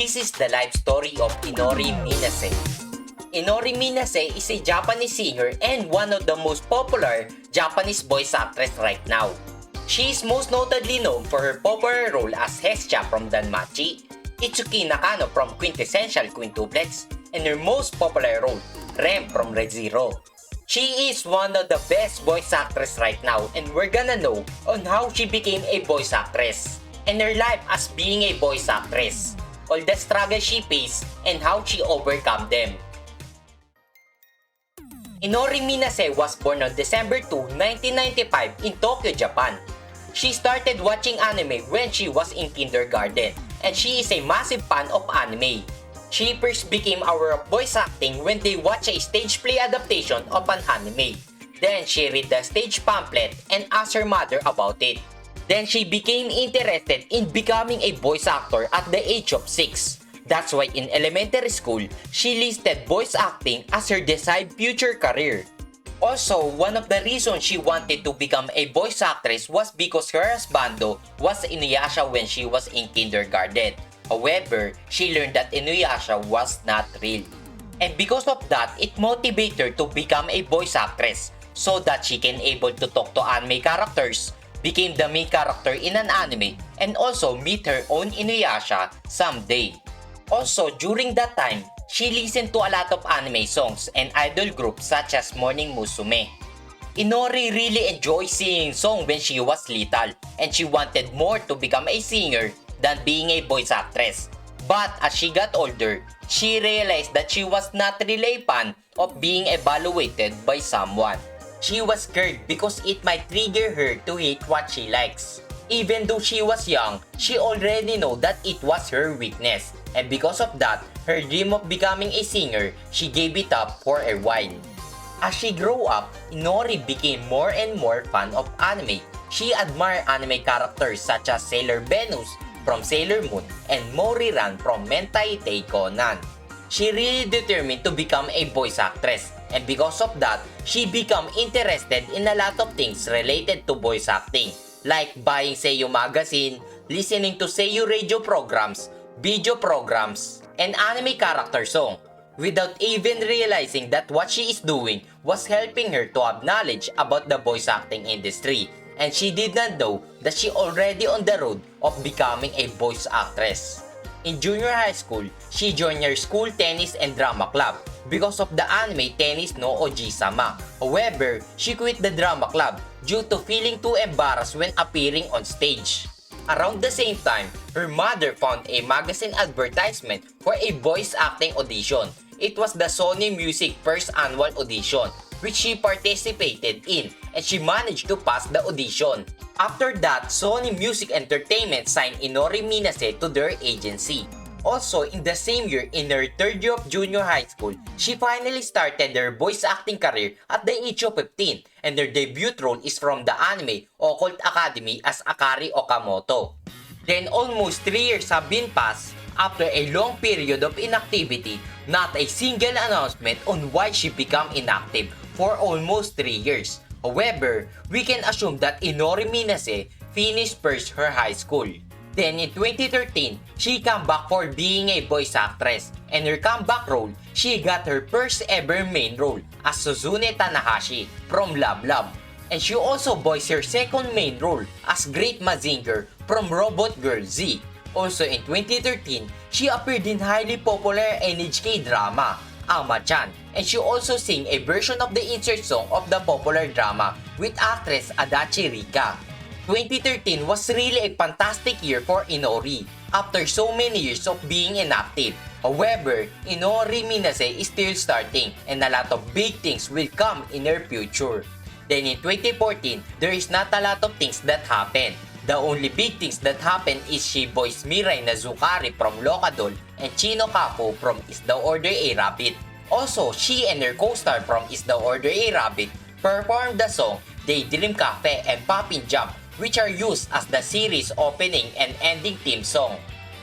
This is the life story of Inori Minase. Inori Minase is a Japanese singer and one of the most popular Japanese voice actress right now. She is most notably known for her popular role as Hestia from Danmachi, Itsuki Nakano from Quintessential Quintuplets, and her most popular role, Rem from Re:Zero. She is one of the best voice actresses right now, and we're gonna know on how she became a voice actress and her life as being a voice actress, all the struggles she faced and how she overcome them. Inori Minase was born on December 2, 1995 in Tokyo, Japan. She started watching anime when she was in kindergarten, and she is a massive fan of anime. She first became aware of voice acting when they watched a stage play adaptation of an anime. Then she read the stage pamphlet and asked her mother about it. Then she became interested in becoming a voice actor at the age of 6. That's why in elementary school, she listed voice acting as her desired future career. Also, one of the reasons she wanted to become a voice actress was because her husbando was Inuyasha when she was in kindergarten. However, she learned that Inuyasha was not real. And because of that, it motivated her to become a voice actress so that she can able to talk to anime characters, became the main character in an anime, and also meet her own Inuyasha someday. Also, during that time, she listened to a lot of anime songs and idol groups such as Morning Musume. Inori really enjoyed singing songs when she was little, and she wanted more to become a singer than being a voice actress. But as she got older, she realized that she was not really a fan of being evaluated by someone. She was scared because it might trigger her to hate what she likes. Even though she was young, she already know that it was her weakness, and because of that, her dream of becoming a singer, she gave it up for a while. As she grew up, Inori became more and more fan of anime. She admired anime characters such as Sailor Venus from Sailor Moon and Moriran from Mentai Conan. She really determined to become a voice actress, and because of that, she became interested in a lot of things related to voice acting, like buying Seiyuu magazine, listening to Seiyuu radio programs, video programs, and anime character song, without even realizing that what she is doing was helping her to have knowledge about the voice acting industry, and she did not know that she already on the road of becoming a voice actress. In junior high school, she joined her school tennis and drama club because of the anime Tennis no Oji-sama. However, she quit the drama club due to feeling too embarrassed when appearing on stage. Around the same time, her mother found a magazine advertisement for a voice acting audition. It was the Sony Music first annual audition, which she participated in, and she managed to pass the audition. After that, Sony Music Entertainment signed Inori Minase to their agency. Also, in the same year, in her third year of junior high school, she finally started her voice acting career at the age of 15, and her debut role is from the anime Occult Academy as Akari Okamoto. Then almost 3 years have been passed. After a long period of inactivity, not a single announcement on why she became inactive for almost 3 years. However, we can assume that Inori Minase finished first her high school. Then in 2013, she came back for being a voice actress, and her comeback role, she got her first ever main role as Suzune Tanahashi from Love Love. And she also voiced her second main role as Great Mazinger from Robot Girl Z. Also in 2013, she appeared in highly popular NHK drama, Ama-chan, and she also sang a version of the insert song of the popular drama with actress Adachi Rika. 2013 was really a fantastic year for Inori after so many years of being inactive. However, Inori Minase is still starting, and a lot of big things will come in her future. Then in 2014, there is not a lot of things that happened. The only big things that happened is she voiced Mirai Nazukari from Lokadol and Chino Kaku from Is the Order a Rabbit. Also, she and her co-star from Is the Order a Rabbit performed the song Daydream Cafe and Poppin' Jump, which are used as the series opening and ending theme song.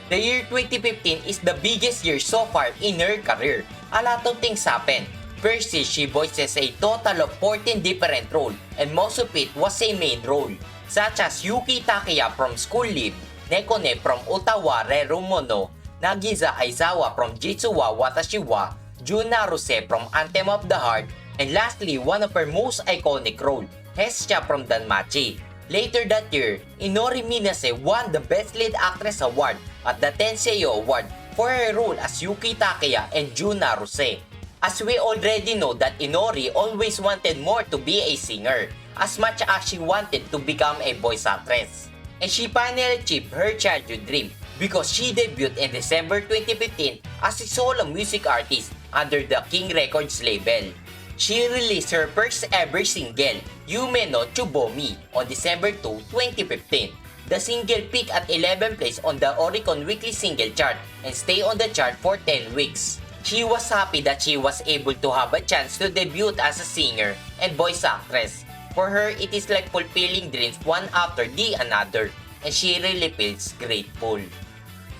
The year 2015 is the biggest year so far in her career. A lot of things happened. First is she voices a total of 14 different roles, and most of it was a main role, such as Yuki Takeya from School Live, Nekone from Otawa Rerumono, Nagisa Aizawa from Jitsuwa Watashi wa, Jun Naruse from Anthem of the Heart, and lastly, one of her most iconic role, Hestia from Danmachi. Later that year, Inori Minase won the Best Lead Actress Award at the Seiyuu Award for her role as Yuki Takeya and Jun Naruse. As we already know that Inori always wanted more to be a singer, as much as she wanted to become a voice actress. And she finally achieved her childhood dream because she debuted in December 2015 as a solo music artist under the King Records label. She released her first ever single, Yume no Chubomi, on December 2, 2015. The single peaked at 11th place on the Oricon Weekly Single Chart and stayed on the chart for 10 weeks. She was happy that she was able to have a chance to debut as a singer and voice actress. For her, it is like fulfilling dreams one after the another, and she really feels grateful.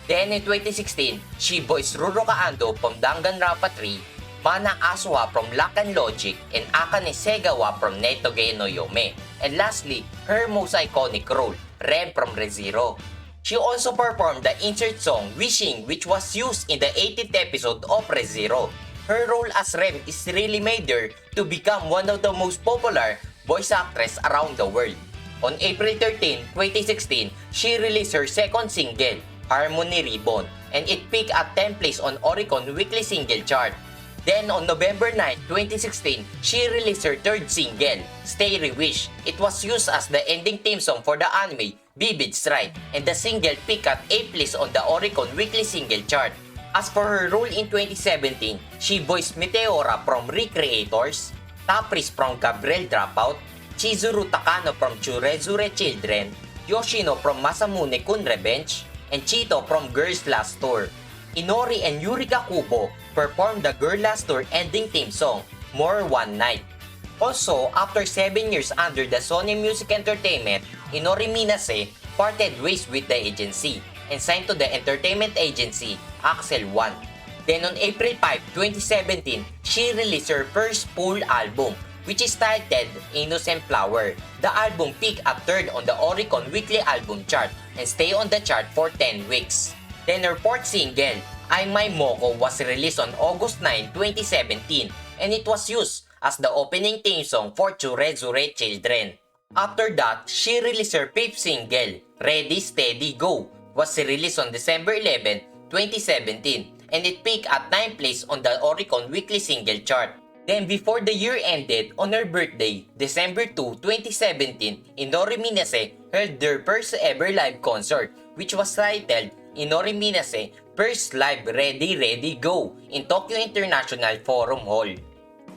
Then in 2016, she voiced Ruroka Ando from Danganronpa 3, Mana Aswa from Lock and Logic, and Akane Segawa from Netoge no Yome. And lastly, her most iconic role, Rem from Re:Zero. She also performed the insert song Wishing, which was used in the 18th episode of Re:Zero. Her role as Rem is really made her to become one of the most popular voice actress around the world. On April 13, 2016, she released her second single, Harmony Ribbon, and it peaked at 10th place on Oricon Weekly Single Chart. Then on November 9, 2016, she released her third single, Stay Rewish. It was used as the ending theme song for the anime Vivid Strike, and the single peaked at 8th place on the Oricon Weekly Single Chart. As for her role in 2017, she voiced Meteora from Recreators, Tapris from Gabriel Dropout, Chizuru Takano from Churezure Children, Yoshino from Masamune Kun Revenge, and Chito from Girls Last Tour. Inori and Yurika Kubo performed the Girl Last Tour ending theme song, More One Night. Also, after 7 years under the Sony Music Entertainment, Inori Minase parted ways with the agency and signed to the entertainment agency Axel One. Then on April 5, 2017, she released her first full album, which is titled Innocent Flower. The album peaked at 3rd on the Oricon Weekly Album Chart and stayed on the chart for 10 weeks. Then her fourth single, Ai Mai Moko, was released on August 9, 2017, and it was used as the opening theme song for Churezure Children. After that, she released her fifth single, Ready Steady Go, was released on December 11, 2017, and it peaked at 9th place on the Oricon Weekly Single Chart. Then before the year ended, on her birthday, December 2, 2017, Inori Minase held their first ever live concert, which was titled Inori Minase First Live Ready Ready Go in Tokyo International Forum Hall.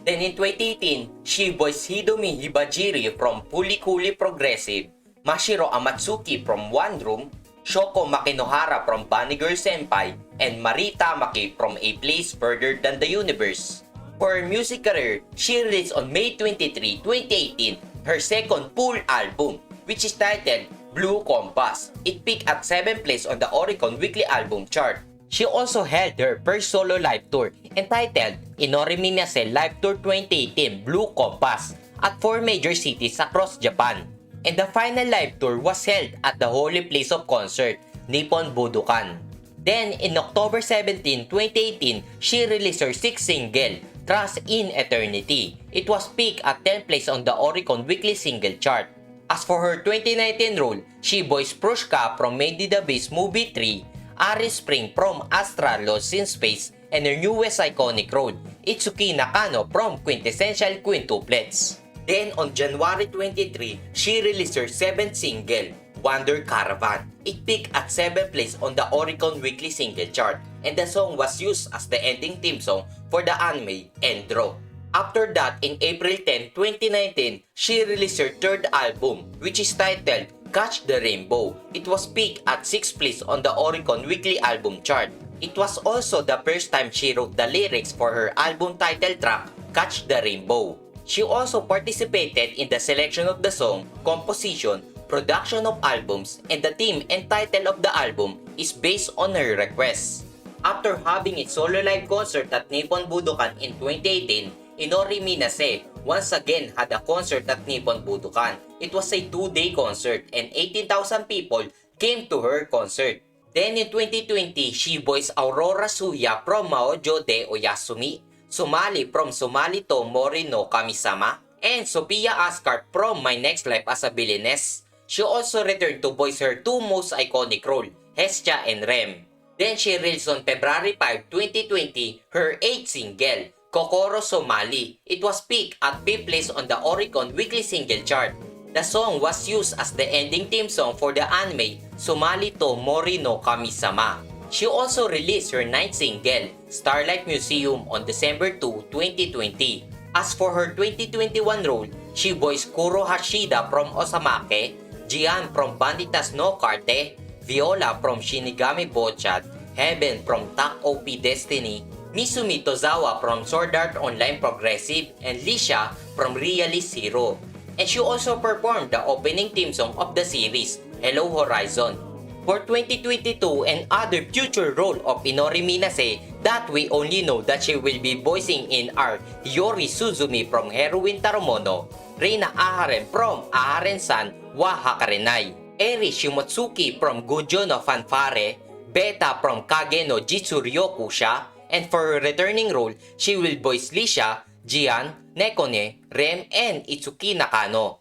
Then in 2018, she voiced Hidomi Hibajiri from Fooly Cooly Progressive, Mashiro Amatsuki from One Room, Shoko Makinohara from Bunny Girl Senpai, and Marie Tamaki from A Place Further Than the Universe. For her music career, she released on May 23, 2018, her second full album, which is titled Blue Compass. It peaked at 7th place on the Oricon Weekly Album Chart. She also held her first solo live tour entitled Inori Minase Live Tour 2018 Blue Compass at 4 major cities across Japan. And the final live tour was held at the holy place of concert, Nippon Budokan. Then, in October 17, 2018, she released her sixth single, Trust in Eternity. It was peaked at 10th place on the Oricon Weekly Single Chart. As for her 2019 role, she voiced Prushka from Made in the Beast Movie 3, Ari Spring from Astra Lost in Space, and her newest iconic role, Itsuki Nakano from Quintessential Quintuplets. Then on January 23, she released her 7th single, Wonder Caravan. It peaked at 7th place on the Oricon Weekly Single Chart, and the song was used as the ending theme song for the anime Endro. After that, in April 10, 2019, she released her third album, which is titled Catch the Rainbow. It was peaked at 6th place on the Oricon Weekly Album Chart. It was also the first time she wrote the lyrics for her album title track, Catch the Rainbow. She also participated in the selection of the song, composition, production of albums, and the theme and title of the album is based on her requests. After having a solo live concert at Nippon Budokan in 2018, Inori Minase once again had a concert at Nippon Budokan. It was a 2-day concert and 18,000 people came to her concert. Then in 2020, she voiced Aurora Suya from Maojo de Oyasumi, Sumali from Sumali to Mori no Kami-sama, and Sophia Asgard from My Next Life as a Villainess. She also returned to voice her two most iconic roles, Hestia and Rem. Then she released on February 5, 2020, her 8th single, Kokoro Somali. It was picked at 5th place on the Oricon Weekly Single Chart. The song was used as the ending theme song for the anime Sumali to Mori no Kami-sama. She also released her 9th single, Starlight Museum, on December 2, 2020. As for her 2021 role, she voiced Kuro Hashida from Osamake, Jian from Banditas no Karte, Viola from Shinigami Bochad, Heaven from Tak OP Destiny, Misumi Tozawa from Sword Art Online Progressive, and Lisha from Realist Hero. And she also performed the opening theme song of the series, Hello Horizon. For 2022 and other future role of Inori Minase that we only know that she will be voicing in are Yori Suzumi from Heroine Tarumono, Reina Aharen from Aharen-san wa Hakarenai, Eri Shimotsuki from Gunjo no Fanfare, Beta from Kage no Jitsuryokusha, and for her returning role, she will voice Lisha, Jian, Nekone, Rem, and Itsuki Nakano.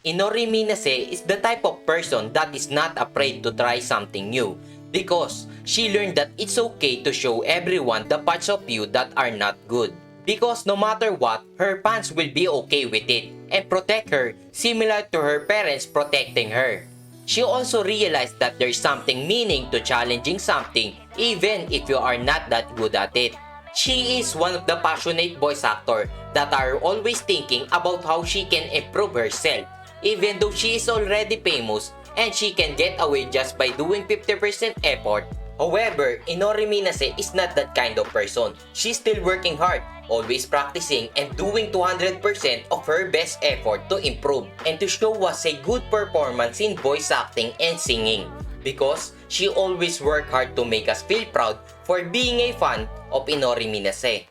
Inori Minase is the type of person that is not afraid to try something new because she learned that it's okay to show everyone the parts of you that are not good. Because no matter what, her fans will be okay with it and protect her similar to her parents protecting her. She also realized that there's something meaning to challenging something even if you are not that good at it. She is one of the passionate voice actors that are always thinking about how she can improve herself even though she is already famous and she can get away just by doing 50% effort. However, Inori Minase is not that kind of person. She's still working hard, always practicing and doing 200% of her best effort to improve and to show us a good performance in voice acting and singing. Because she always worked hard to make us feel proud for being a fan of Inori Minase.